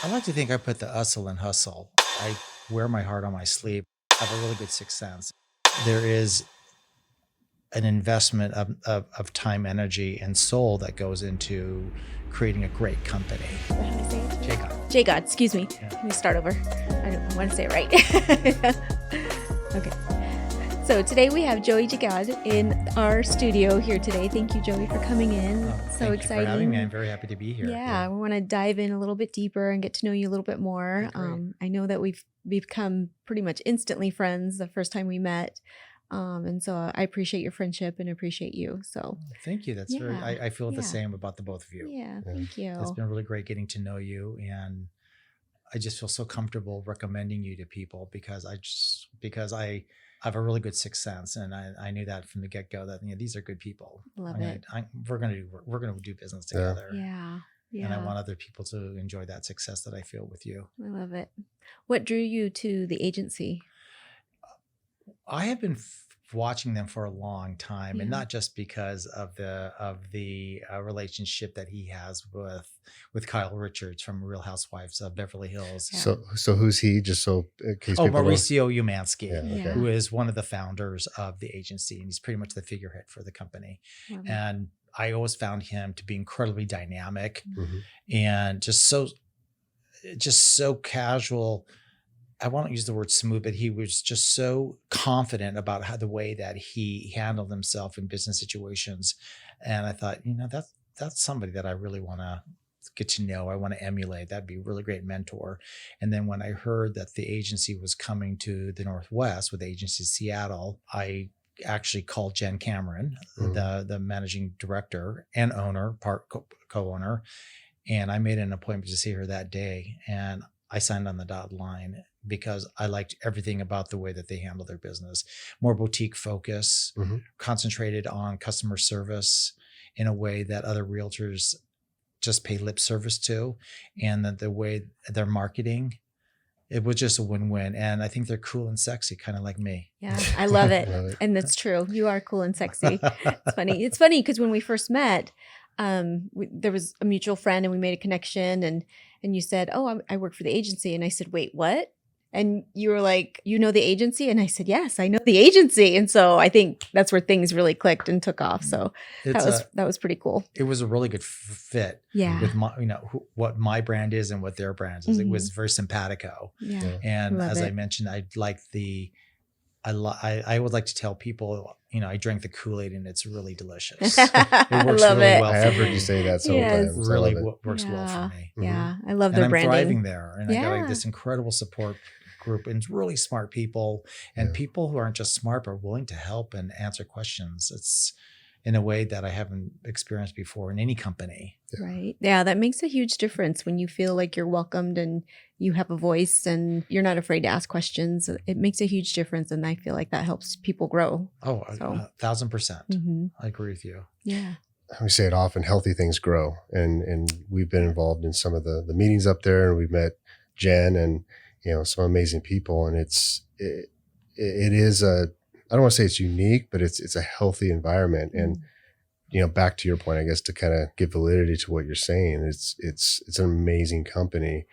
I like to think I put the hustle and hustle. I wear my heart on my sleeve. I have a really good sixth sense. There is an investment of time, energy, and soul that goes into creating a great company. How do I say it? Jagod. Jagod, excuse me. Yeah. Let me start over. I want to say it right. Okay. So today we have Joey Jagod in our studio here today. Thank you, Joey, for coming in. So Thank exciting. you for having me. I'm very happy to be here. Yeah, we want to dive in a little bit deeper and get to know you a little bit more. Great. I know that we've become pretty much instantly friends the first time we met. And so I appreciate your friendship and appreciate you. So Thank you. That's very, Yeah, I feel the yeah. same about the both of you. yeah, thank you. It's been really great getting to know you, and I just feel so comfortable recommending you to people because I have a really good sixth sense, and I knew that from the get go that these are good people. Love it. We're gonna do business together. Yeah. And I want other people to enjoy that success that I feel with you. I love it. What drew you to the agency? I have been watching them for a long time, and Yeah. not just because of the relationship that he has with Kyle Richards from Real Housewives of Beverly Hills. Yeah. So who's he? Just so in case people don't- Mauricio Umansky, Yeah, okay. Yeah. who is one of the founders of the agency, and he's pretty much the figurehead for the company. Love it. And I always found him to be incredibly dynamic Mhm. and just so casual. I won't use the word smooth, but he was just so confident about the way that he handled himself in business situations. And I thought, that's somebody that I really want to get to know. I want to emulate. That'd be a really great mentor. And then when I heard that the agency was coming to the Northwest with the agency Seattle, I actually called Jen Cameron, the managing director and owner, part co-owner. And I made an appointment to see her that day. And I signed on the dotted line because I liked everything about the way that they handle their business. More boutique focus, concentrated on customer service in a way that other realtors just pay lip service to. And that the way they're marketing, it was just a win-win. And I think they're cool and sexy, kind of like me. Yeah, I love it. Love it. And that's true. You are cool and sexy. It's funny. It's funny because when we first met, there was a mutual friend and we made a connection and you said, "Oh, I work for the agency." And I said, "Wait, what?" And you were like, "You know the agency?" And I said, "Yes, I know the agency." And so I think that's where things really clicked and took off. So that was pretty cool. It was a really good fit Yeah. with my, what my brand is and what their brand is. It was very simpatico. Yeah. And Love as I it. mentioned, I would like to tell people, I drank the Kool-Aid and it's really delicious. It I works love really it. well I for have heard me. you say that several Yes. times. I Really love it. works well for me. Yeah. I love And their I'm branding. thriving there. And I Yeah. got this incredible support group and really smart people and people who aren't just smart, but willing to help and answer questions. It's in a way that I haven't experienced before in any company. Right. Yeah, that makes a huge difference when you feel like you're welcomed and you have a voice and you're not afraid to ask questions. It makes a huge difference. And I feel like that helps people grow. Oh, So. 1,000%. Mhm. I agree with you. Yeah. We say it often, healthy things grow. And we've been involved in some of the meetings up there, and we've met Jen and, some amazing people. And it is I don't want to say it's unique, but it's a healthy environment. And, back to your point, I guess, to kind of give validity to what you're saying, it's an amazing company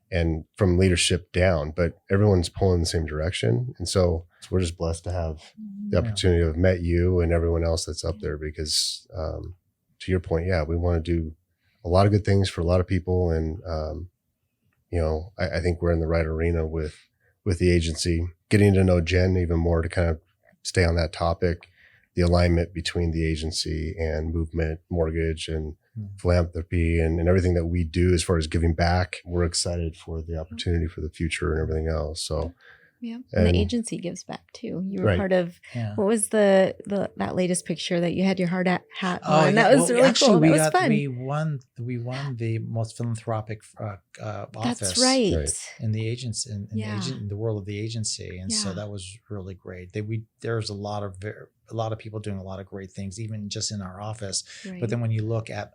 and from leadership down, but everyone's pulling in the same direction. And so we're just blessed to have the opportunity to have met you and everyone else that's up there because, to your point, we want to do a lot of good things for a lot of people. And, I think we're in the right arena with the agency, getting to know Jen even more to kind of stay on that topic, the alignment between the agency and movement, mortgage and philanthropy and everything that we do as far as giving back. We're excited for the opportunity for the future and everything else. So Yeah. And the agency gives back too. You were Right. part of, what was that latest picture that you had your hard hat Oh, on? That was really cool. That was fun. We won the most philanthropic office. That's right. Right. In the agents in Yeah. the world of the agency, and so Yeah. that was really great. There's a lot of people doing a lot of great things, even just in our office. Right. But then when you look at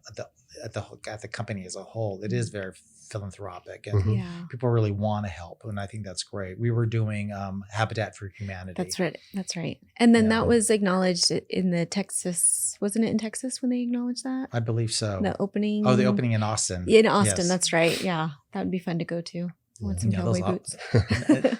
the company as a whole, it is very philanthropic, and Mhm. Yeah. people really want to help. And I think that's great. We were doing Habitat for Humanity. That's right. That's right. And then Yeah. that was acknowledged in the Texas, wasn't it in Texas when they acknowledged that? I believe so. The opening. Oh, the opening in Austin. In Austin. Yes. That's right. Yeah. That would be fun to go to. I want some Yeah, cowboy those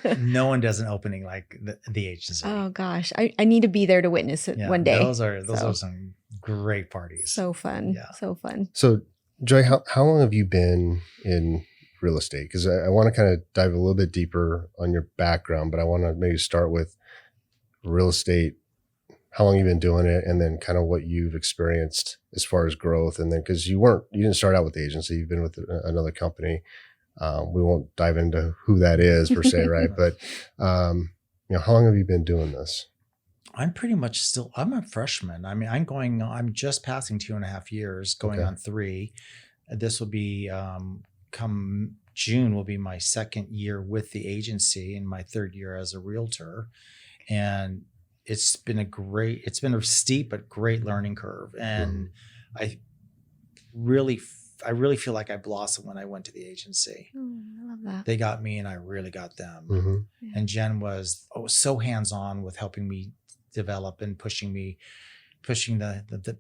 boots. no one does an opening like the agency. Oh gosh. I need to be there to witness it Yeah, one day. Those are So- some great parties. So fun. Yeah. So fun. So, Joy, how long have you been in real estate? Because I want to kind of dive a little bit deeper on your background, but I want to maybe start with real estate, how long you've been doing it, and then kind of what you've experienced as far as growth. And then, because you didn't start out with the agency, you've been with another company. We won't dive into who that is per se, right? But how long have you been doing this? I'm pretty much I'm a freshman. I mean, I'm just passing 2.5 years, going Okay. on 3. This will be, come June will be my second year with the agency and my 3rd year as a realtor. And it's been a steep but great learning curve. And I really feel like I blossomed when I went to the agency. Oh, I love that. They got me and I really got them. Mm-hmm. Yeah. And Jen was so hands-on with helping me develop and pushing the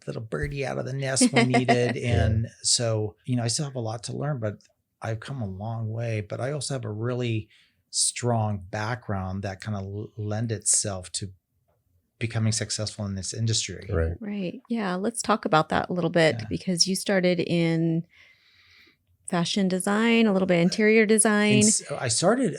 little birdie out of the nest when needed. And so, I still have a lot to learn, but I've come a long way. But I also have a really strong background that kind of lend itself to becoming successful in this industry. Right. Right. Yeah. Let's talk about that a little bit Yeah. because you started in fashion design, a little bit interior design. And so I started,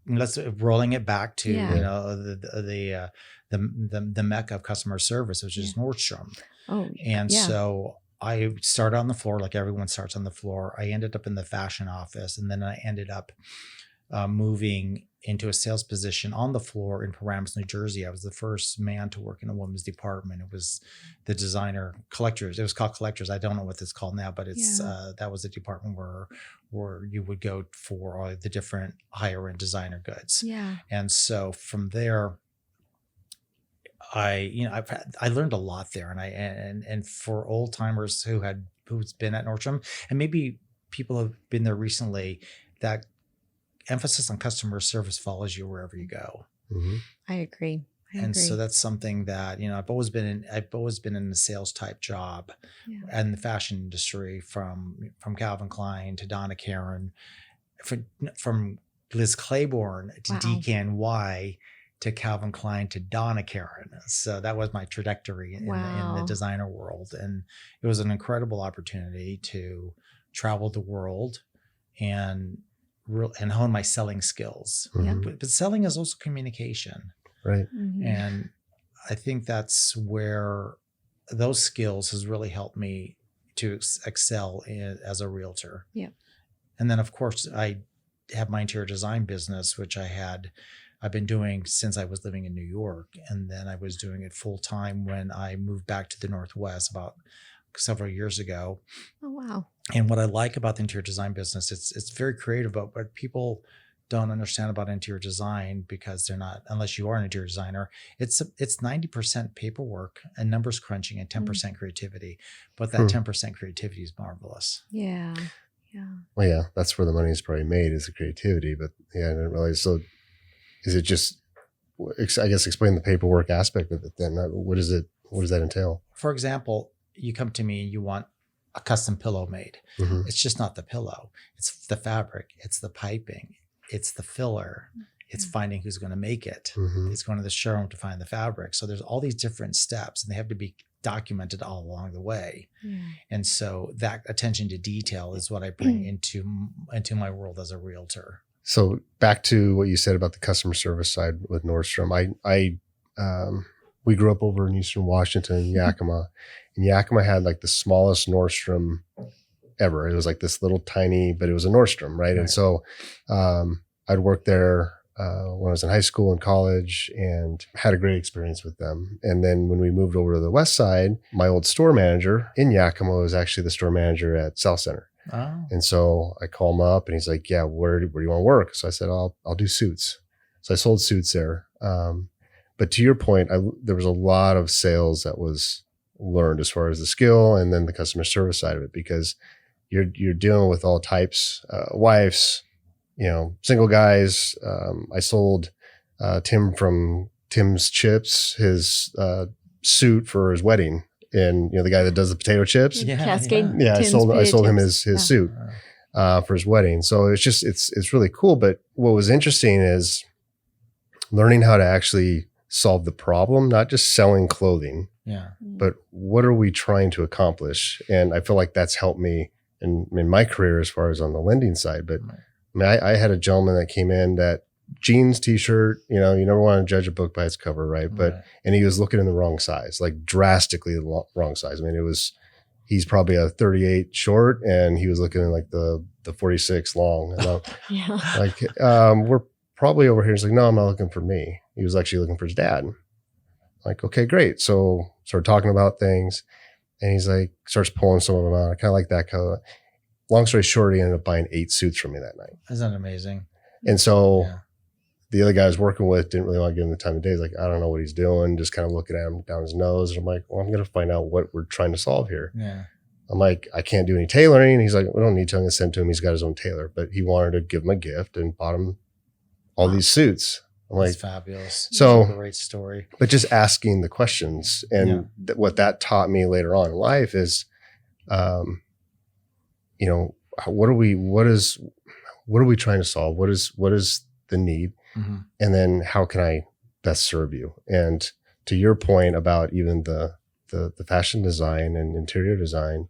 let's rolling it back to, Yeah. the mecca of customer service, which is Nordstrom. Oh, And yeah. so I started on the floor, like everyone starts on the floor. I ended up in the fashion office, and then I ended up moving into a sales position on the floor in Paramus, New Jersey. I was the first man to work in a women's department. It was the designer collectors. It was called collectors. I don't know what it's called now, but it's that was a department where you would go for all the different higher end designer goods. Yeah. And so from there, I learned a lot there, and for old timers who's been at Nordstrom, and maybe people have been there recently, that emphasis on customer service follows you wherever you go. Mm-hmm. I agree. And so that's something that, I've always been in a sales type job and the fashion industry, from Calvin Klein to Donna Karan, from Liz Claiborne to DKNY to Calvin Klein to Donna Karan. So that was my trajectory in the designer world. And it was an incredible opportunity to travel the world and hone my selling skills. Mm-hmm. But selling is also communication. Right. Mm-hmm. And I think that's where those skills has really helped me to excel as a realtor. Yeah. And then, of course, I have my interior design business, which I've been doing since I was living in New York. And then I was doing it full time when I moved back to the Northwest about several years ago. Oh, wow. And what I like about the interior design business, it's very creative, but what people don't understand about interior design, because they're not, unless you are an interior designer, it's 90% paperwork and numbers crunching and 10% creativity. But that 10% creativity is marvelous. Yeah. Yeah. Well, yeah, that's where the money is probably made, is the creativity. But yeah, I didn't realize. So is it just, I guess, explain the paperwork aspect of it then? What does that entail? For example, you come to me and you want a custom pillow made. Mm-hmm. It's just not the pillow. It's the fabric. It's the piping. It's the filler. It's finding who's going to make it. Mm-hmm. It's going to the showroom to find the fabric. So there's all these different steps, and they have to be documented all along the way. Yeah. And so that attention to detail is what I bring into my world as a realtor. So back to what you said about the customer service side with Nordstrom. We grew up over in Eastern Washington, Yakima, and Yakima had like the smallest Nordstrom ever. It was like this little tiny, but it was a Nordstrom, right? And so I'd worked there when I was in high school and college, and had a great experience with them. And then when we moved over to the west side, my old store manager in Yakima was actually the store manager at South Center. Oh. And so I call him up and he's like, yeah, where do you want to work? So I said, I'll do suits. So I sold suits there. But to your point, there was a lot of sales that was learned as far as the skill and then the customer service side of it, because you're dealing with all types, wives, single guys. I sold Tim from Tim's Chips his suit for his wedding, and the guy that does the potato chips. Yeah, Cascade. Yeah, I Tim's sold potato him chips. his suit for his wedding. So it's really cool. But what was interesting is learning how to actually solve the problem, not just selling clothing, Yeah. but what are we trying to accomplish? And I feel like that's helped me in my career as far as on the lending side. But I had a gentleman that came in that jeans, t-shirt, you never want to judge a book by its cover, right? And he was looking in the wrong size, like drastically the wrong size. I mean, he's probably a 38 short, and he was looking in like the 46 long. And we're probably over here. He's like, no, I'm not looking for me. He was actually looking for his dad. Like, okay, great. So started talking about things, and he's like, starts pulling some of them out. I kind of like that color. Long story short, he ended up buying 8 suits from me that night. Isn't that amazing? And so the other guy I was working with didn't really want to give him the time of day. He's like, I don't know what he's doing. Just kind of looking at him down his nose. And I'm like, well, I'm going to find out what we're trying to solve here. Yeah. I'm like, I can't do any tailoring. And he's like, we don't need to. I'm going to send to him. He's got his own tailor. But he wanted to give him a gift and bought him all these suits. I'm That's like, fabulous. So That's a great story. But just asking the questions, and what that taught me later on in life is, what are we trying to solve? What is the need? Mm-hmm. And then how can I best serve you? And to your point about even the fashion design and interior design,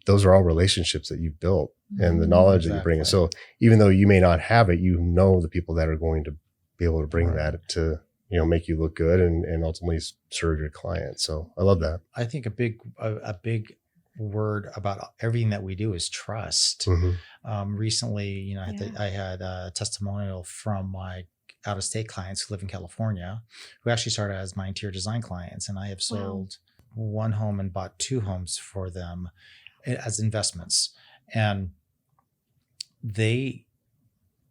those are all relationships that you've built and the knowledge that you bring in. So even though you may not have it, the people that are going to be able to bring that to, make you look good and ultimately serve your client. So I love that. I think a big word about everything that we do is trust. Mm-hmm. Recently, I had a testimonial from my out-of-state clients who live in California, who actually started as my interior design clients, and I have sold one home and bought 2 homes for them as investments, and they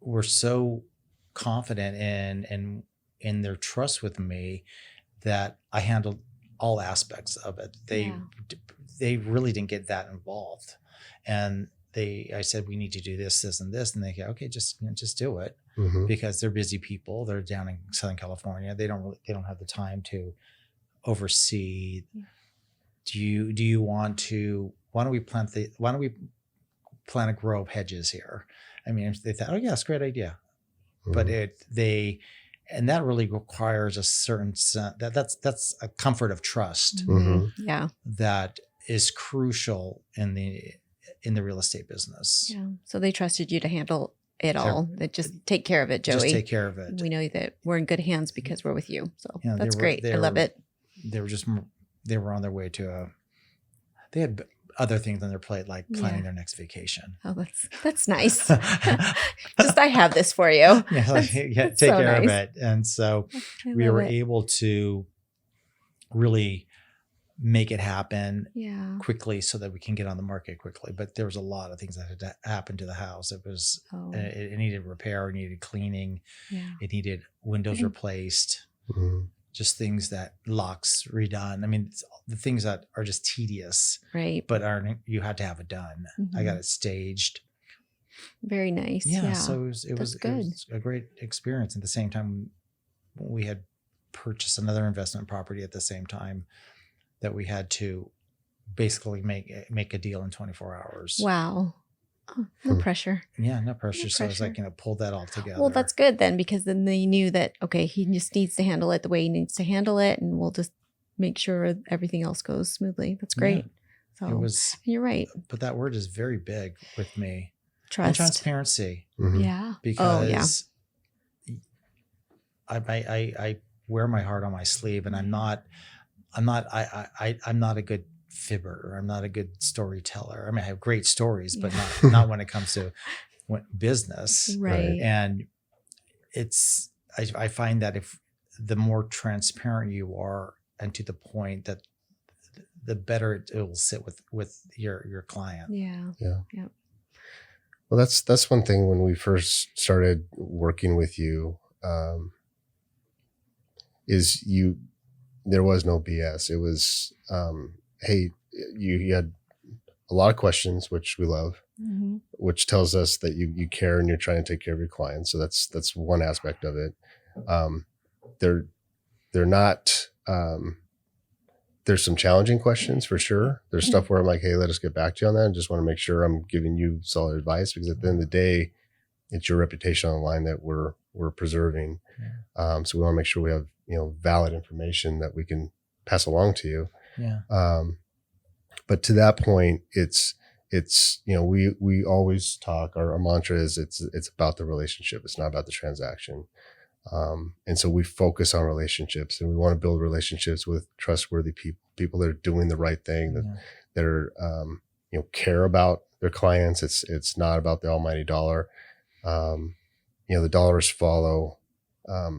were so confident in their trust with me that I handled all aspects of it. They really didn't get that involved, and I said, we need to do this, and this, and they go, okay, just do it. Mm-hmm. Because they're busy people. They're down in Southern California. They don't have the time to oversee. Do you want to? Why don't we plant a grow of hedges here? I mean, they thought, oh yeah, it's a great idea, but and that really requires a certain that's a comfort of trust. Mm-hmm. Yeah, that is crucial in the real estate business. Yeah. So they trusted you to handle it all. That just take care of it, Joey. Just take care of it. We know that we're in good hands because we're with you. So Yeah, that's great. I love it. They were on their way to they had other things on their plate, like planning their next vacation. Oh, that's nice. Just, I have this for you. Take so care of nice. it. And so I we love were it. able to really make it happen quickly so that we can get on the market quickly. But there was a lot of things that had to happen to the house. It was, it needed repair, it needed cleaning, it needed windows replaced, just things that locks redone. I mean, the things that are just tedious, right? But you had to have it done. I got it staged. Very nice. Yeah. So it was good. A great experience. At the same time, we had purchased another investment property at the same time that we had to basically make a deal in 24 hours. Wow. Oh, no pressure. Yeah, no pressure. So it's like, pull that all together. Well, that's good then, because then they knew that, okay, he just needs to handle it the way he needs to handle it, and we'll just make sure everything else goes smoothly. That's great. So it was, you're right. But that word is very big with me. Trust. And transparency. Yeah. Because I wear my heart on my sleeve, and I'm not a good fibber. I'm not a good storyteller. I mean, I have great stories, but not when it comes to business. Right. And I find that if the more transparent you are and to the point, that the better it will sit with your client. Yeah. Well, that's one thing when we first started working with you, there was no BS. It was, hey, you had a lot of questions, which we love, Mm-hmm. which tells us that you care and you're trying to take care of your clients. So that's one aspect of it. They're not, there's some challenging questions for sure. There's stuff where I'm like, hey, let us get back to you on that. I just want to make sure I'm giving you solid advice, because at the end of the day, it's your reputation on the line that we're preserving. So we want to make sure we have, valid information that we can pass along to you. Yeah. But to that point, it's we always talk, our mantra is it's about the relationship. It's not about the transaction. And so we focus on relationships, and we want to build relationships with trustworthy people that are doing the right thing, that are, care about their clients. It's not about the almighty dollar. The dollars follow,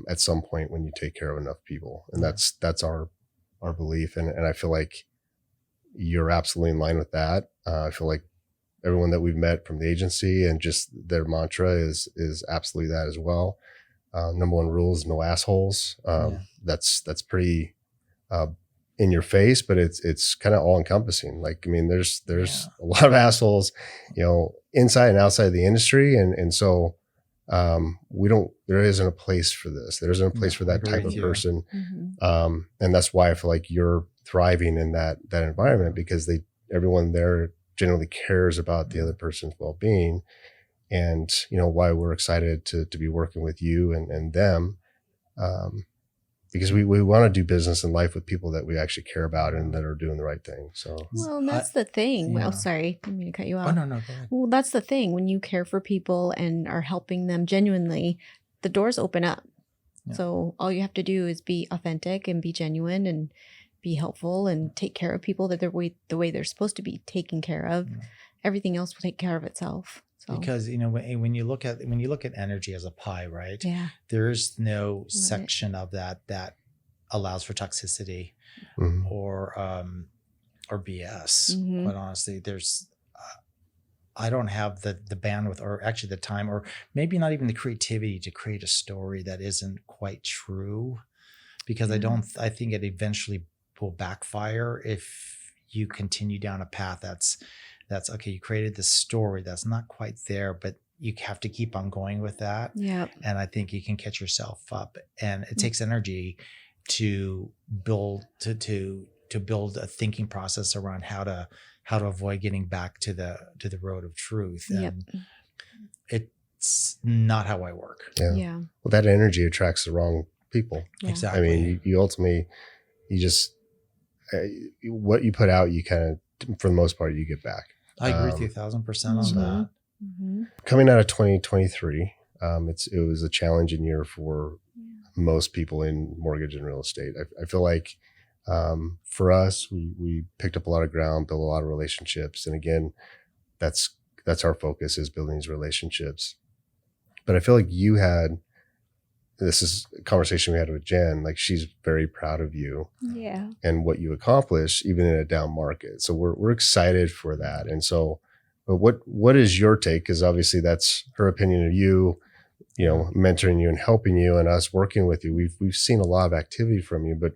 at some point when you take care of enough people. And that's our belief. And I feel like you're absolutely in line with that. I feel like everyone that we've met from the agency and just their mantra is absolutely that as well. Number one rule is no assholes. That's pretty in your face, but it's kind of all encompassing. Like, I mean, there's a lot of assholes, inside and outside the industry. And so there isn't a place for this. There isn't a place for that type of person. Mm-hmm. And that's why I feel like you're thriving in that environment, because everyone there generally cares about the other person's well-being. And, why we're excited to be working with you and them, because we want to do business in life with people that we actually care about and that are doing the right thing. So, Well, and that's the thing. yeah. Well, sorry, I didn't mean to cut you off. Oh, no, go ahead. Well, that's the thing. When you care for people and are helping them genuinely, the doors open up. Yeah. So all you have to do is be authentic and be genuine and be helpful and take care of people the way they're supposed to be taken care of. Yeah. Everything else will take care of itself. So. Because when you look at energy as a pie, right? Yeah. There is no section of that allows for toxicity or BS. Mm-hmm. Quite honestly, I don't have the bandwidth, or actually the time, or maybe not even the creativity to create a story that isn't quite true, because I think it eventually will backfire if you continue down a path that's okay. You created this story that's not quite there, but you have to keep on going with that. Yeah. And I think you can catch yourself up, and it takes energy to build to build a thinking process around how to avoid getting back to the road of truth. And it's not how I work. Yeah. Well, that energy attracts the wrong people. Yeah. Exactly. I mean, you ultimately, you just, what you put out, you kind of, for the most part, you get back. I agree with you 1,000% on that. Mm-hmm. Coming out of 2023, it was a challenging year for most people in mortgage and real estate. I feel like for us, we picked up a lot of ground, built a lot of relationships, and again, that's our focus, is building these relationships. But I feel like this is a conversation we had with Jen. Like, she's very proud of you, and what you accomplished, even in a down market. So we're excited for that. And so, but what is your take? Because obviously that's her opinion of you, mentoring you and helping you, and us working with you. We've seen a lot of activity from you, but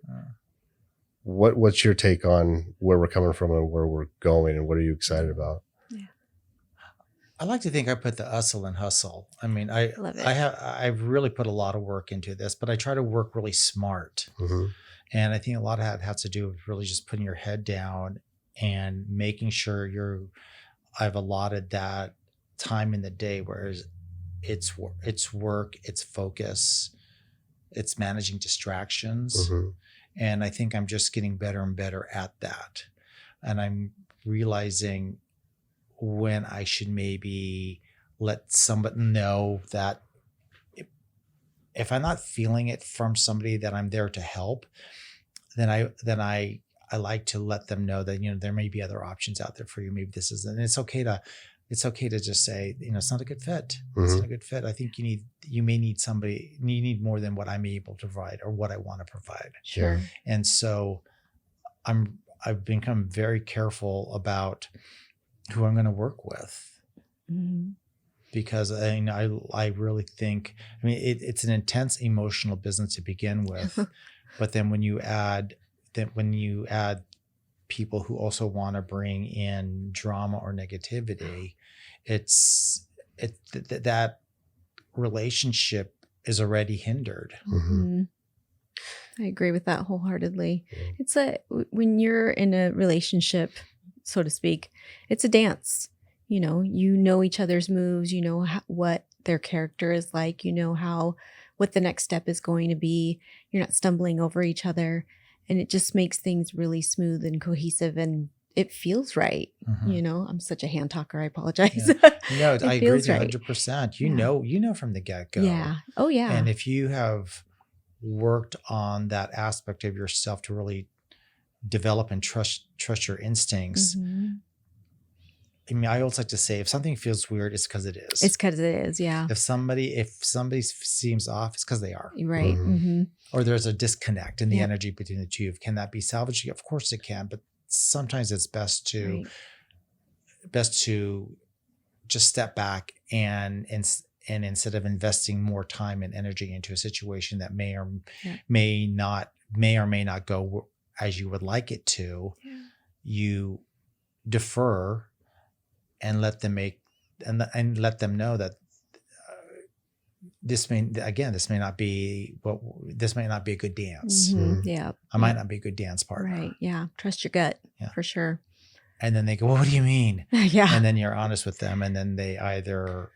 what's your take on where we're coming from and where we're going, and what are you excited about? I like to think I put the hustle and hustle. I mean, Love it. I've really put a lot of work into this, but I try to work really smart. Mm-hmm. And I think a lot of that has to do with really just putting your head down and making sure I've allotted that time in the day, whereas it's work, it's focus, it's managing distractions. Mm-hmm. And I think I'm just getting better and better at that. And I'm realizing when I should maybe let somebody know that if I'm not feeling it from somebody that I'm there to help, then I like to let them know that, there may be other options out there for you. Maybe this isn't, and it's okay to just say, it's not a good fit. It's not a good fit. I think you may need somebody, you need more than what I'm able to provide or what I want to provide. Sure. And so I've become very careful about who I'm going to work with, because I really think, it's an intense emotional business to begin with, but then when you add people who also want to bring in drama or negativity, that relationship is already hindered. Mm-hmm. I agree with that wholeheartedly. Yeah. It's when you're in a relationship, so to speak, it's a dance. You know each other's moves, what their character is like, what the next step is going to be. You're not stumbling over each other, and it just makes things really smooth and cohesive, and it feels right. Mhm. I'm such a hand talker. I apologize. No, It I agree with feels you right. 100%. Yeah. You know from the get-go. Yeah. Oh yeah. And if you have worked on that aspect of yourself to really develop and trust your instincts, Mhm. I mean, I always like to say, if something feels weird, it's because it is. It's because it is. Yeah. If somebody seems off, it's because they are. You're right. Mhm. Mm-hmm. Or there's a disconnect in the Yep. energy between the two. Can that be salvaged? Of course it can, but sometimes it's best to just step back and instead of investing more time and energy into a situation that may or may not go as you would like it to, you defer and let them let them know that this may not be a good dance. Mm-hmm. Yeah. I might not be a good dance partner. Right. Yeah. Trust your gut for sure. And then they go, well, what do you mean? Yeah. And then you're honest with them, and then they either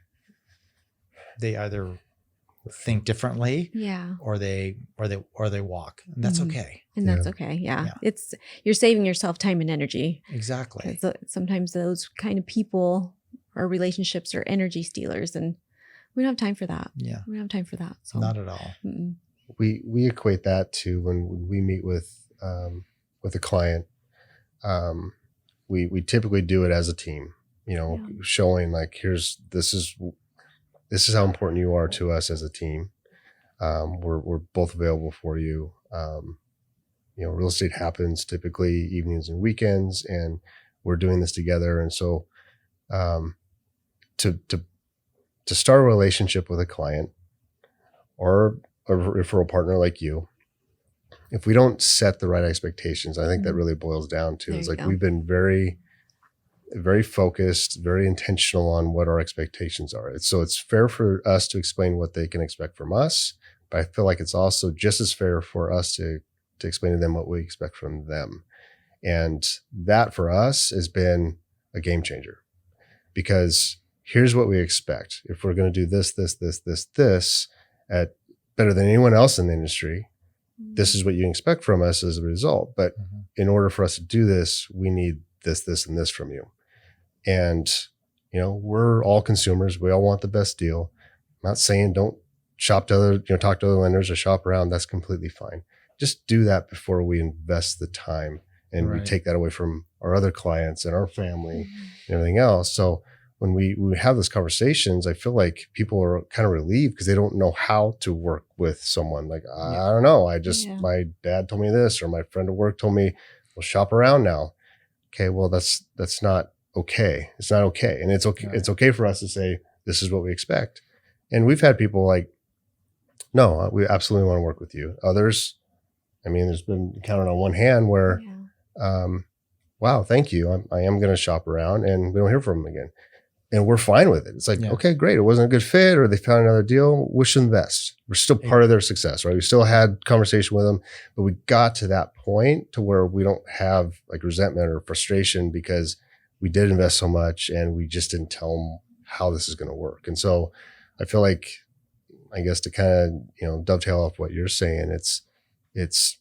think differently, or they walk, and that's okay. And that's okay. Yeah. You're saving yourself time and energy. Exactly. Sometimes those kind of people or relationships are energy stealers, and we don't have time for that. Yeah. We don't have time for that. So. Not at all. Mm-mm. We equate that to when we meet with a client. We typically do it as a team, showing like, this is how important you are to us as a team. We're both available for you. Real estate happens typically evenings and weekends, and we're doing this together. And so, to start a relationship with a client or a referral partner like you, if we don't set the right expectations, I think that really boils down to is like, we've been very, very focused, very intentional on what our expectations are. So it's fair for us to explain what they can expect from us, but I feel like it's also just as fair for us to explain to them what we expect from them. And that for us has been a game changer, because here's what we expect. If we're going to do this at better than anyone else in the industry, this is what you expect from us as a result. But in order for us to do this, we need this, and this from you. And, we're all consumers. We all want the best deal. I'm not saying don't talk to other lenders or shop around. That's completely fine. Just do that before we invest the time, and we take that away from our other clients and our family and everything else. So when we have those conversations, I feel like people are kind of relieved because they don't know how to work with someone. Like, I don't know. My dad told me this, or my friend at work told me, we'll shop around now. Okay. Well, that's not okay. It's not okay. And it's okay. Right. It's okay for us to say, this is what we expect. And we've had people like, no, we absolutely want to work with you. Others, there's been counted on one hand where, wow, thank you. I am going to shop around, and we don't hear from them again. And we're fine with it. It's like, okay, great. It wasn't a good fit, or they found another deal. Wish them the best. We're still part of their success, right? We still had conversation with them, but we got to that point to where we don't have like resentment or frustration because we did invest so much and we just didn't tell them how this is going to work. And so I feel like, I guess to kind of, dovetail off what you're saying, it's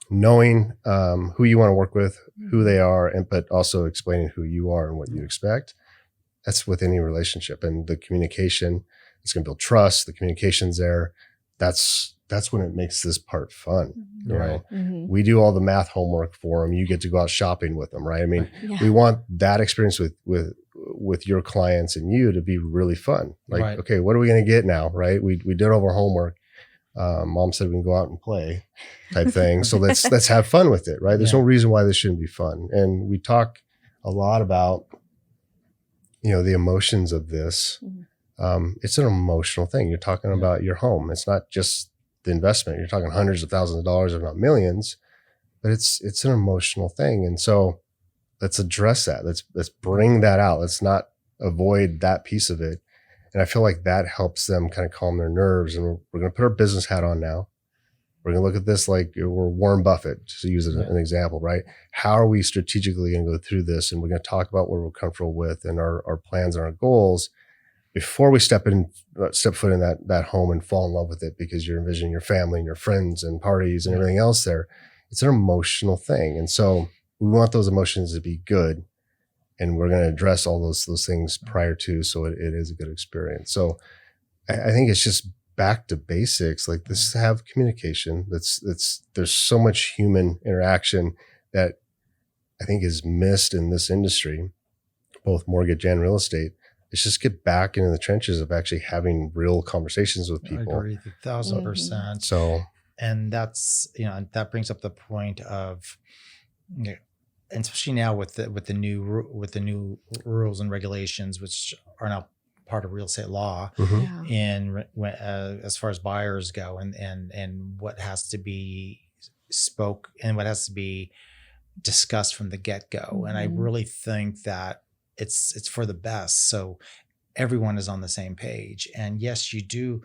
knowing who you want to work with, who they are, but also explaining who you are and what you expect. That's with any relationship, and the communication, it's going to build trust. The communication's there. That's when it makes this part fun. Right. We do all the math homework for them. You get to go out shopping with them. Right. We want that experience with your clients and you to be really fun. Like, okay, what are we going to get now? Right. We did all of our homework. Mom said we can go out and play type thing. So let's have fun with it. Right. There's no reason why this shouldn't be fun. And we talk a lot about, the emotions of this. It's an emotional thing. You're talking about your home. It's not just the investment. You're talking hundreds of thousands of dollars, if not millions. but it's an emotional thing. And so let's address that. Let's bring that out. Let's not avoid that piece of it. And I feel like that helps them kind of calm their nerves. And we're going to put our business hat on now. We're going to look at this like we're Warren Buffett, just to use an example, right? How are we strategically going to go through this? And we're going to talk about what we're comfortable with and our plans and our goals before we step foot in that home and fall in love with it, because you're envisioning your family and your friends and parties and everything else there. It's an emotional thing. And so we want those emotions to be good. And we're going to address all those things prior to, so it is a good experience. So I think it's just back to basics. Like, let's have communication. There's so much human interaction that I think is missed in this industry, both mortgage and real estate. Let's just get back into the trenches of actually having real conversations with people. I agree 1,000%. So, and that's, that brings up the point of, and especially now with the new rules and regulations, which are now part of real estate law, and as far as buyers go, and what has to be spoke and what has to be discussed from the get-go. And I really think that it's for the best, so everyone is on the same page. And yes, you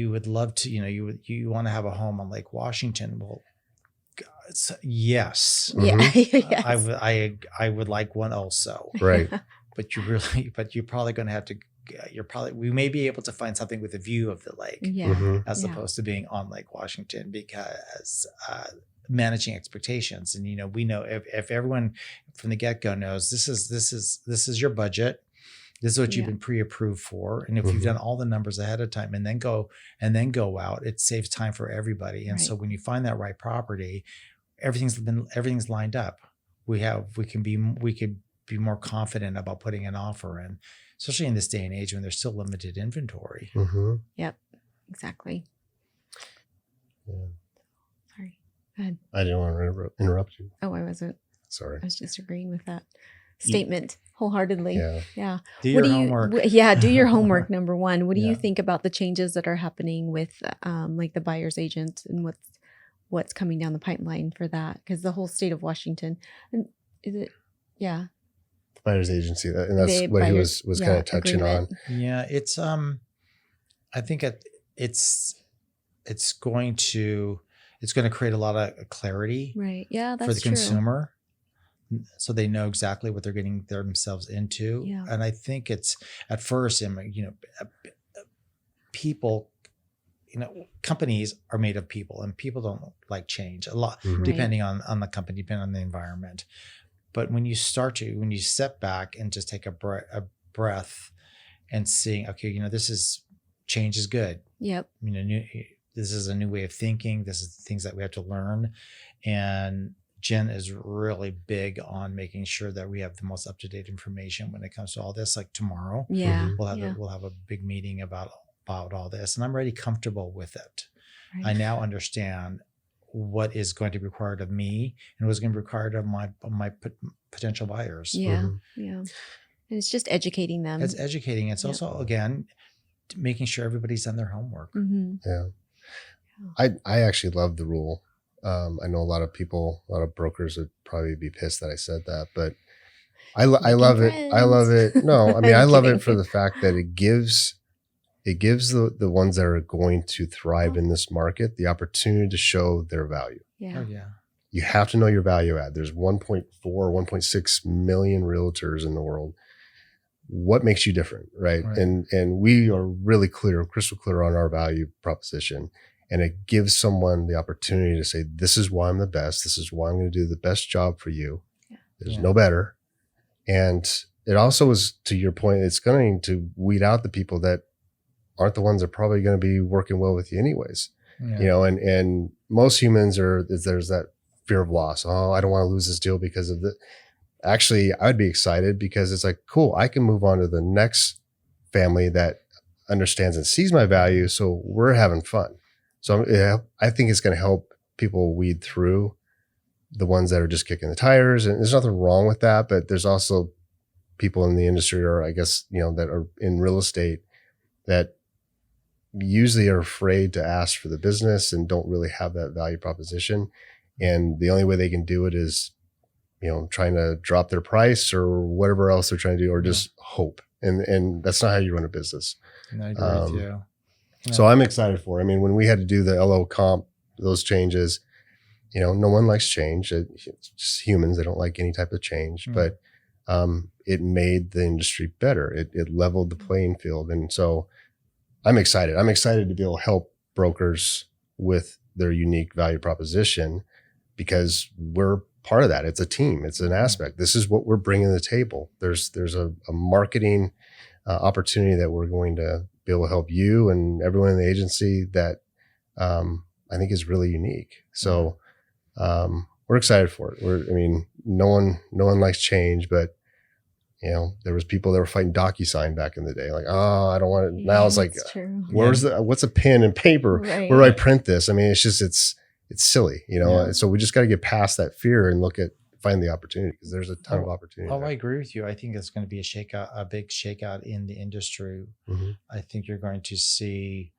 would love to, you want to have a home on Lake Washington. Well, yes. Yes. I would like one also. Right. But you're probably going to have to, we may be able to find something with a view of the lake as opposed to being on Lake Washington, because managing expectations. And, we know if everyone from the get-go knows this is your budget, this is what you've been pre-approved for. And if you've done all the numbers ahead of time and then go out, it saves time for everybody. And so when you find that right property, everything's lined up. We could be more confident about putting an offer in, especially in this day and age when there's still limited inventory. Yep, exactly. Yeah. Sorry, go ahead. I didn't want to interrupt you. Oh, I wasn't. Sorry. I was just agreeing with that statement wholeheartedly. Yeah. Do your homework. Do your homework. Number one. What do you think about the changes that are happening with like the buyer's agent and what's coming down the pipeline for that? Because the whole state of Washington, and is it? Yeah. Buyer's agency, and that's what he was kind of touching on. Yeah, it's I think it's going to create a lot of clarity, right? Yeah, that's for the true. consumer, so they know exactly what they're getting themselves into. Yeah. And I think it's at first, people, companies are made of people, and people don't like change a lot, depending on the company, depending on the environment. But when you step back and just take a breath and seeing, okay, change is good. Yep. This is a new way of thinking. This is the things that we have to learn. And Jen is really big on making sure that we have the most up-to-date information when it comes to all this. Like tomorrow, we'll have a big meeting about all this, and I'm already comfortable with it. Right. I now understand what is going to be required of me and what's going to be required of my potential buyers. Yeah. Yeah. And it's just educating them. It's educating. It's also, again, making sure everybody's done their homework. Yeah. I actually love the rule. I know a lot of brokers would probably be pissed that I said that, but I love it. I love it. No, I mean, I love it for the fact that it gives the ones that are going to thrive in this market the opportunity to show their value. Yeah. Oh, yeah. You have to know your value add. There's 1.4, 1.6 million realtors in the world. What makes you different, right? And we are really crystal clear on our value proposition. And it gives someone the opportunity to say, this is why I'm the best. This is why I'm going to do the best job for you. Yeah. There's no better. And it also is, to your point, it's going to weed out the people that aren't the ones that are probably going to be working well with you anyways. Yeah. And most humans there's that fear of loss. Oh, I don't want to lose this deal because of the. Actually, I'd be excited because it's like, cool, I can move on to the next family that understands and sees my value. So we're having fun. So I think it's going to help people weed through the ones that are just kicking the tires. And there's nothing wrong with that, but there's also people in the industry, or I guess, that are in real estate that usually are afraid to ask for the business and don't really have that value proposition. And the only way they can do it is, trying to drop their price or whatever else they're trying to do, or just hope. And that's not how you run a business. And I agree with you. So I'm excited for it. I mean, when we had to do the LO comp, those changes, no one likes change. It's just humans. They don't like any type of change, but it made the industry better. It leveled the playing field. And so I'm excited. I'm excited to be able to help brokers with their unique value proposition, because we're part of that. It's a team. It's an aspect. This is what we're bringing to the table. There's a marketing opportunity that we're going to be able to help you and everyone in the agency that I think is really unique. So we're excited for it. No one likes change, but there was people that were fighting DocuSign back in the day. Like, oh, I don't want it. Now it's like, what's a pen and paper? Right. Where do I print this? I mean, it's silly, So we just got to get past that fear and find the opportunity, because there's a ton of opportunity. Oh, I agree with you. I think it's going to be a big shakeout in the industry. Mm-hmm. I think you're going to see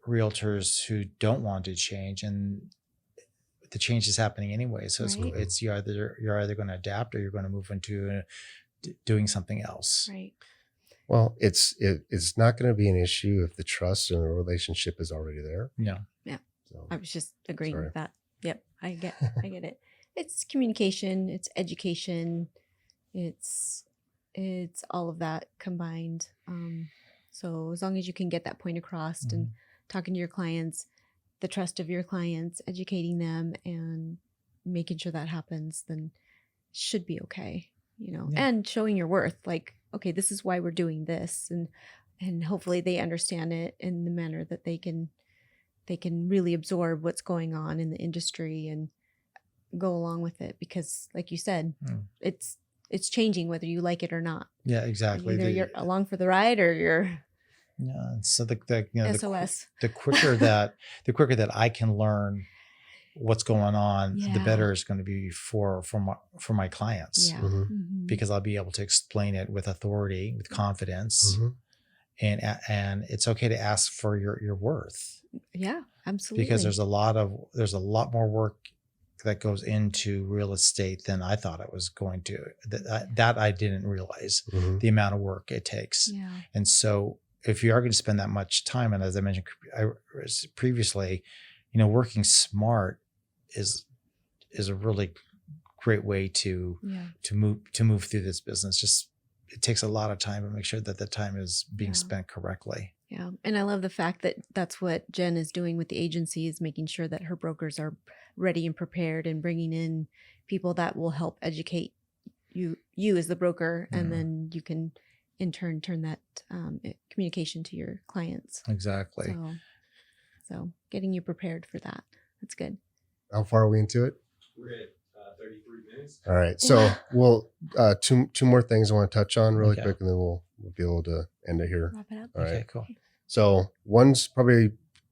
realtors who don't want to change, and the change is happening anyway. So it's you're either going to adapt or you're going to move into doing something else. Right. Well, it's not going to be an issue if the trust and the relationship is already there. Yeah. Yeah. So, I was just agreeing Sorry. with that. Yep. I get it. It's communication, it's education, it's all of that combined. So as long as you can get that point across and talking to your clients, the trust of your clients, educating them and making sure that happens, then should be okay, and showing your worth, like, okay, this is why we're doing this. And hopefully they understand it in the manner that they can really absorb what's going on in the industry and go along with it, because like you said, it's changing whether you like it or not. Yeah, exactly. Either you're along for the ride or you're so the SOS. The quicker that I can learn what's going on, the better it's going to be for my clients. Yeah. Mm-hmm. Because I'll be able to explain it with authority, with confidence, and it's okay to ask for your worth. Yeah, absolutely. Because there's a lot more work that goes into real estate than I thought it was going to. That I didn't realize the amount of work it takes. Yeah. And so if you are going to spend that much time, and as I mentioned previously, working smart is a really great way to move through this business. Just it takes a lot of time to make sure that the time is being spent correctly. Yeah. And I love the fact that that's what Jen is doing with the agency, is making sure that her brokers are ready and prepared and bringing in people that will help educate you as the broker. And then you can in turn turn that communication to your clients. Exactly. So getting you prepared for that. That's good. How far are we into it? We're at 33 minutes. All right. So we'll two more things I want to touch on really Okay. quick, and then we'll be able to end it here. Wrap it up. All right. Okay, cool. So one's probably,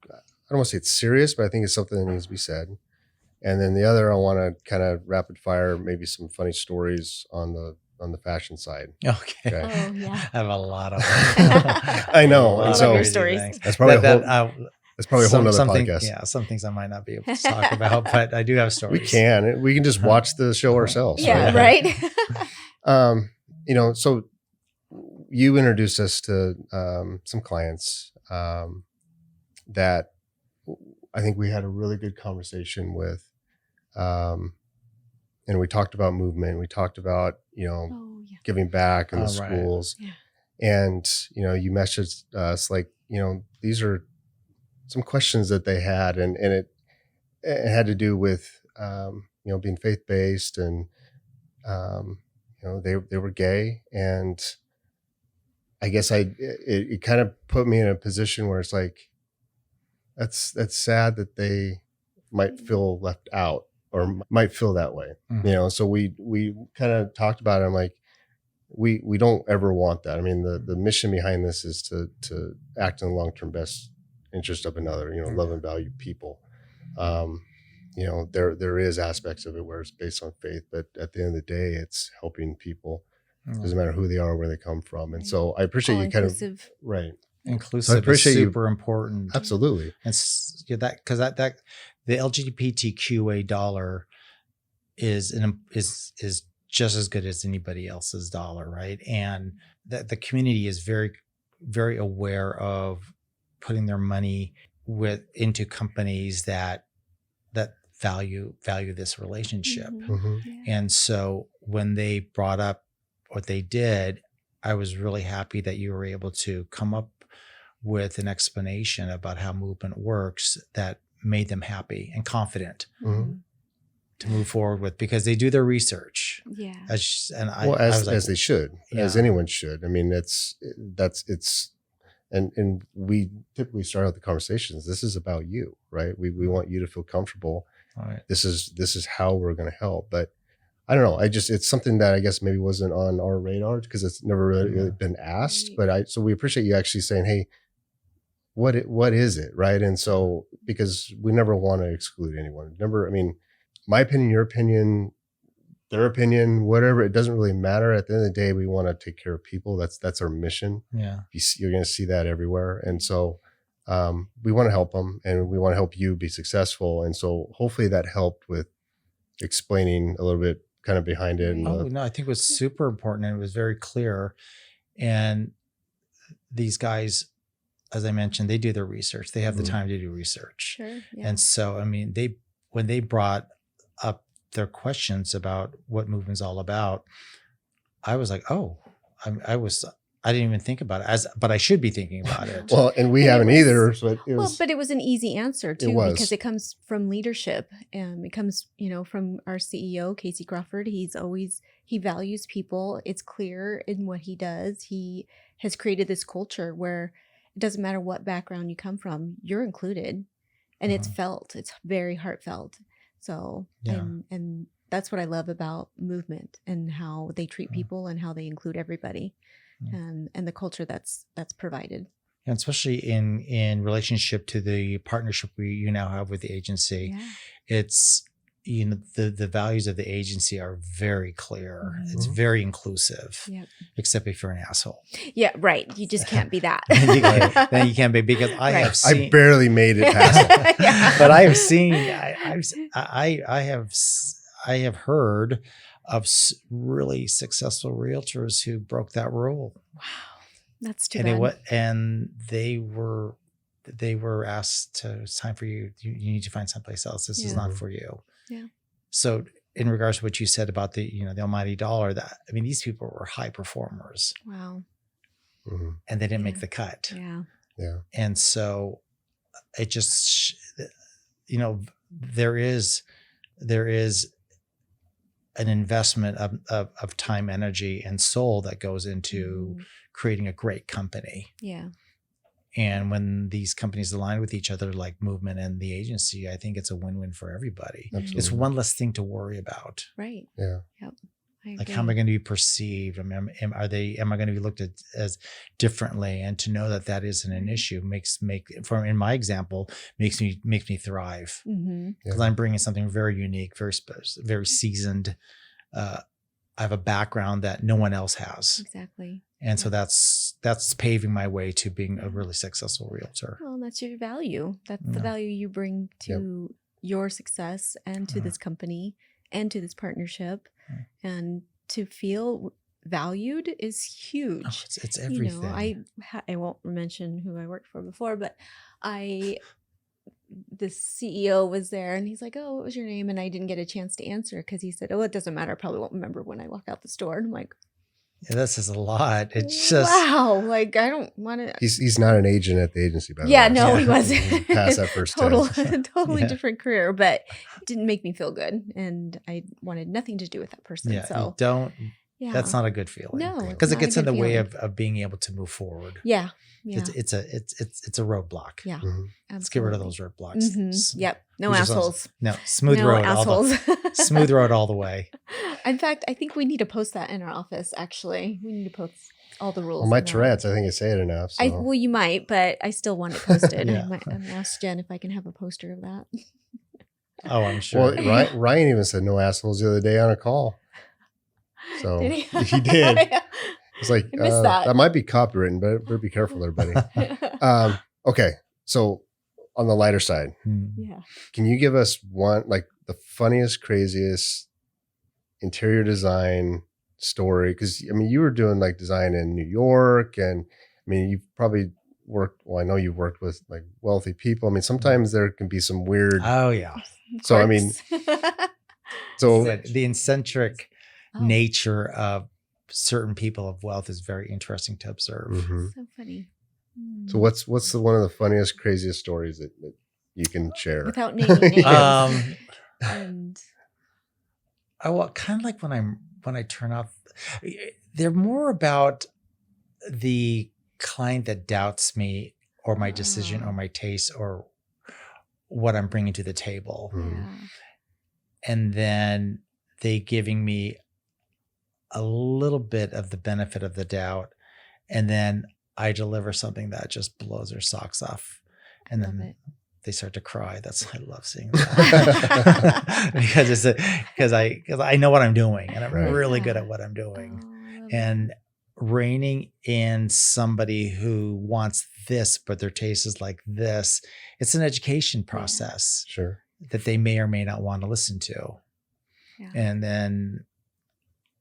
I don't want to say it's serious, but I think it's something that needs to be said. And then the other, I want to kind of rapid fire maybe some funny stories on the fashion side. Okay. Oh, yeah. I have a lot of I know. A lot And of so crazy stories. things. that's probably That's a whole nother something, podcast. Yeah, some things I might not be able to talk about, but I do have stories. We can just watch the show ourselves. Yeah, right. So you introduced us to some clients that I think we had a really good conversation with. And we talked about movement. We talked about, giving back in the schools. Yeah. And, you messaged us like, these are some questions that they had, and it had to do with, being faith-based, and, they were gay. And I guess it kind of put me in a position where it's like, that's sad that they might feel left out or might feel that way. So we kind of talked about it. I'm like, we don't ever want that. I mean, the mission behind this is to act in the long-term best interest of another, love and value people. There is aspects of it where it's based on faith, but at the end of the day, it's helping people Doesn't matter who they are, where they come from. And Right. so I appreciate All you kind of, inclusive. right. Inclusive is appreciate you- super important. Absolutely. And that because that the LGBTQA dollar is just as good as anybody else's dollar, right? And that the community is very, very aware of putting their money into companies that value this relationship. Mhm. Mhm. Yeah. And so when they brought up what they did, I was really happy that you were able to come up with an explanation about how movement works that made them happy and confident Mhm. to move forward with, because they do their research. Yeah. As I was like, they should, as Yeah. anyone should. I mean, and we typically start out the conversations. This is about you, right? We want you to feel comfortable. all right. This is how we're going to help. But I don't know. It's something that I guess maybe wasn't on our radar because it's never really been asked. Right. But so we appreciate you actually saying, hey, what is it, right? And so because we never want to exclude anyone. Never. I mean, my opinion, your opinion, their opinion, whatever. It doesn't really matter. At the end of the day, we want to take care of people. That's our mission. Yeah. You're going to see that everywhere. And so we want to help them, and we want to help you be successful. And so hopefully that helped with explaining a little bit kind of behind it. And Oh no, I think it was super important and it was very clear. And these guys, as I mentioned, they do their research. They have the Mhm. time to do research. Sure. Yeah. And so, I mean, when they brought up their questions about what movement's all about, I was like, oh, I didn't even think about it but I should be thinking about it. well, and we And it haven't was- either. So it Well, was, but it was an easy answer too, was. because it comes from leadership. It comes, from our CEO, Casey Crawford. He values people. It's clear in what he does. He has created this culture where it doesn't matter what background you come from, you're included, and it's Mhm. felt. It's very heartfelt. So, Yeah. and that's what I love about movement and how they treat Mhm. people and how they include everybody, and the culture that's provided. And especially in relationship to the partnership you now have with the agency, Yeah. it's, the values of the agency are very clear. Mhm. It's very inclusive, Yep. except if you're an asshole. Yeah, right. You just can't be that. Then you can't be, because I Right. have seen, I barely made it past it. Yeah. but I have seen, I have heard of really successful realtors who broke that rule. Wow. That's too And bad. they were asked to, it's time for you. You need to find someplace else. This is Yeah. not for you. Yeah. So in regards to what you said about the almighty dollar, these people were high performers Wow. Mhm. and they didn't make Yeah. the cut. Yeah. Yeah. And so it just, there is an investment of time, energy, and soul that goes into Mhm. creating a great company. Yeah. And when these companies align with each other, like Movement and the agency, I think it's a win-win for everybody. Absolutely. It's one less thing to worry about. Right. Yeah. I Like, how am I going to be perceived? Am I going to be looked at as differently? And to know that isn't an issue in my example, makes me thrive, Mm-hmm. because I'm bringing something very unique, very seasoned. I have a background that no one else has. Exactly. And so that's paving my way to being a really successful realtor. Well, that's your value. That's the Yeah. value you bring to your success and to Yeah. this company and to this partnership. Yeah. And to feel valued is huge. Oh, it's everything. I won't mention who I worked for before, but the CEO was there and he's like, "Oh, what was your name?" And I didn't get a chance to answer because he said, "Oh, it doesn't matter. I probably won't remember when I walk out the store." And I'm like, Yeah, this is a lot. It's just wow. Like, I don't want to. He's not an agent at the agency, by the Yeah, way. no, Yeah. he wasn't. Past that first Totally Yeah. different career, but it didn't make me feel good, and I wanted nothing to do with that person. yeah. So yeah, That's not a good feeling. No, because it not a gets in good the way feeling. of being able to move forward. yeah. It's a roadblock. Yeah. Mhm. Let's get rid of those roadblocks. Yep. No We just want- assholes. No, smooth No road. assholes. Smooth road all the way. In fact, I think we need to post that in our office. Actually, we need to post all the rules. Well, my in that. Tourette's, I think I say it enough. So. Well, you might, but I still want it posted. Yeah. I'm gonna ask Jen if I can have a poster of that. Oh, I'm sure. Well, Ryan even said no assholes the other day on a call. So Did he did. It's like, I missed that. that might be copywritten, but better be careful there, buddy. Okay. So on the lighter side, Yeah. can you give us one, like the funniest, craziest interior design story? Because I mean, you were doing like design in New York, and I mean, you've probably worked. Well, I know you've worked with like wealthy people. I mean, sometimes there can be some weird. Oh yeah. So I mean, so The eccentric Oh, nature of certain people of wealth is very interesting to observe. mhm. so funny. So what's the one of the funniest, craziest stories that you can share? Without naming names. And Well, kind of like when I turn off, they're more about the client that doubts me or my decision or my taste or what I'm bringing to the table. Mhm. yeah. And then they giving me a little bit of the benefit of the doubt. And then I deliver something that just blows their socks off. And Love then it. they start to cry. I love seeing that because I know what I'm doing and I'm Right. really good Yeah. at what I'm doing. Oh, I love And reining in somebody who wants this, but their taste is like this, it's an education process Sure. that they may or may not want to listen to. that. Yeah. And then,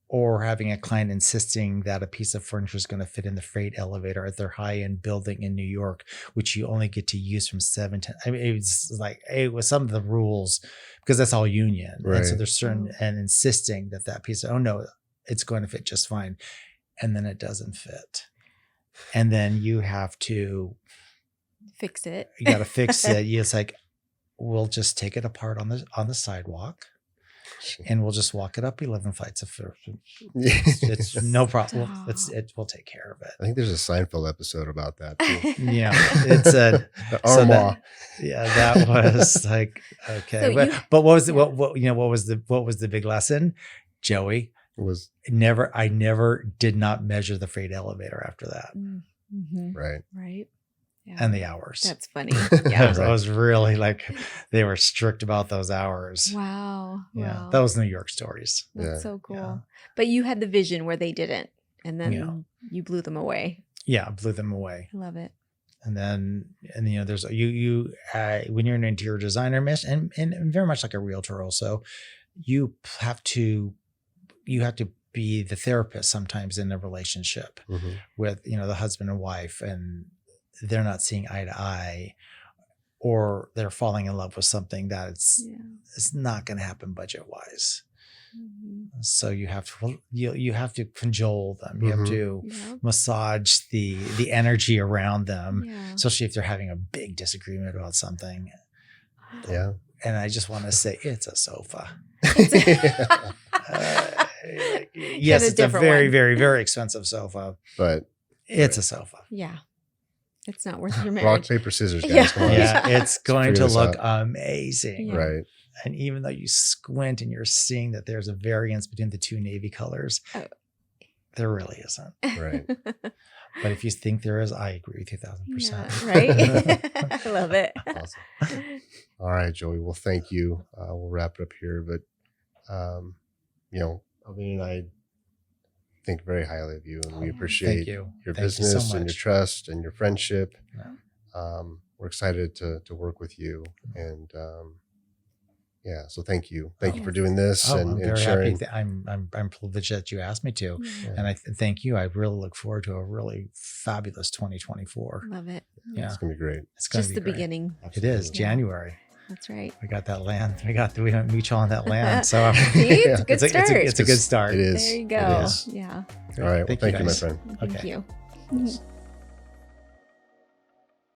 or having a client insisting that a piece of furniture is going to fit in the freight elevator at their high-end building in New York, which you only get to use from 7 to, I mean, it was some of the rules because that's all union. And so Right. there's certain, Oh. and insisting that piece, oh no, it's going to fit just fine. And then it doesn't fit. And then you have to, Fix it. you got to fix it. It's like, we'll just take it apart on the sidewalk and we'll just walk it up 11 flights of it's no problem. We'll take care of it. I think there's a Seinfeld episode about that too. Yeah, it's a The so Armoire. that was like okay, So but, you- but what was the, yeah. what was the big lesson, Joey? Was I never did not measure the freight elevator after that Mm-hmm. right. Right. Yeah. and the hours. That's funny. I Yeah. was really like they were strict about those hours. Wow. Yeah, Wow. those New York stories. That's Yeah. so cool. Yeah. But you had the vision where they didn't, and then Yeah. you blew them away. Yeah, blew them away. I love it. And then, there's you when you're an interior designer, miss, and very much like a realtor, also, you have to be the therapist sometimes in a relationship Mhm. with the husband and wife, and they're not seeing eye to eye, or they're falling in love with something that it's not going to happen budget wise. Mhm. So you have to cajole them. You have Mhm. to Yeah. massage the energy around them, Yeah. especially if they're having a big disagreement about something. Yeah. And I just want to say, it's a sofa. Yes, a it's a different very, one. very, very expensive sofa. But It's a sofa. Yeah. It's not worth your rock, marriage. paper, scissors, guys. Yeah. Come on. Yeah, it's going figure to this look out. amazing. Yeah. Right. And even though you squint and you're seeing that there's a variance between the two navy colors, Oh. there really isn't. Right. But if you think there is, I agree with you 1,000%. Yeah, right? I love it. Awesome. All right, Joey. Well, thank you. We'll wrap it up here. But, Alvin and I think very highly of you, and we appreciate Thank you. your Thank you so business and your much. trust and your friendship. Yeah. We're excited to work with you. And, so thank you. Thank you for doing this Oh, and, I'm and very sharing. happy. I'm privileged that you asked me to, Yeah. and I thank you. I really look forward to a really fabulous 2024. Love it. Yeah, It's going to be great. it's going to Just be the great. beginning. It is Absolutely. January. That's right. We got that land. We went mutual on that land. So See, it's a good it's start. a good start. It is. There you It go. is. Yeah. All right. Well, thank you, my guys. friend. Thank Okay. you.